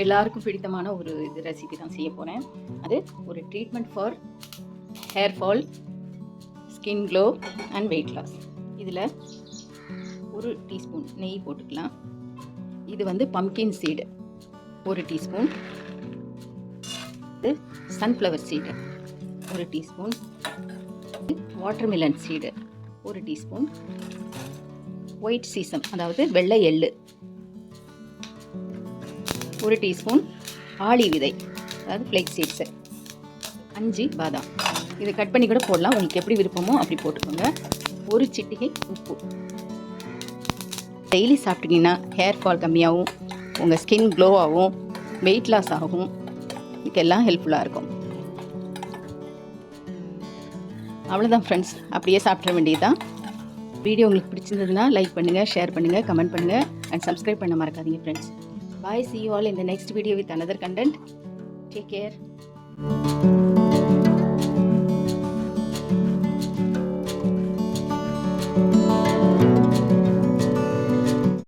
எல்லாருக்கும் பிடித்தமான ஒரு ரெசிபி தான் செய்ய போகிறேன். அது ஒரு treatment for hair fall, skin glow and weight loss. இதில் ஒரு டீஸ்பூன் நெய் போட்டுக்கலாம். இது வந்து பம்கின் சீடு 1 டீஸ்பூன், இது sunflower seed 1 teaspoon, watermelon seed 1 teaspoon, white sesame அதாவது வெள்ளை எள்ளு 1 டீஸ்பூன், ஆளி விதை அதாவது ஃப்ளேக் சீட்ஸு 5 பாதாம். இதை கட் பண்ணி கூட போடலாம், உங்களுக்கு எப்படி விருப்பமோ அப்படி போட்டுக்கோங்க. 1 சிட்டிகை உப்பு. டெய்லி சாப்பிட்டீங்கன்னா ஹேர் ஃபால் கம்மியாகும், உங்கள் ஸ்கின் க்ளோ ஆகும், வெயிட் லாஸ் ஆகும், இதுக்கெல்லாம் ஹெல்ப்ஃபுல்லாக இருக்கும். அவ்வளோதான் ஃப்ரெண்ட்ஸ், அப்படியே சாப்பிட வேண்டியதுதான். வீடியோ உங்களுக்கு பிடிச்சிருந்ததுன்னா லைக் பண்ணுங்கள், ஷேர் பண்ணுங்கள், கமெண்ட் பண்ணுங்கள் அண்ட் சப்ஸ்கிரைப் பண்ண மறக்காதீங்க friends. Bye, see you all in the next video with another content. Take care.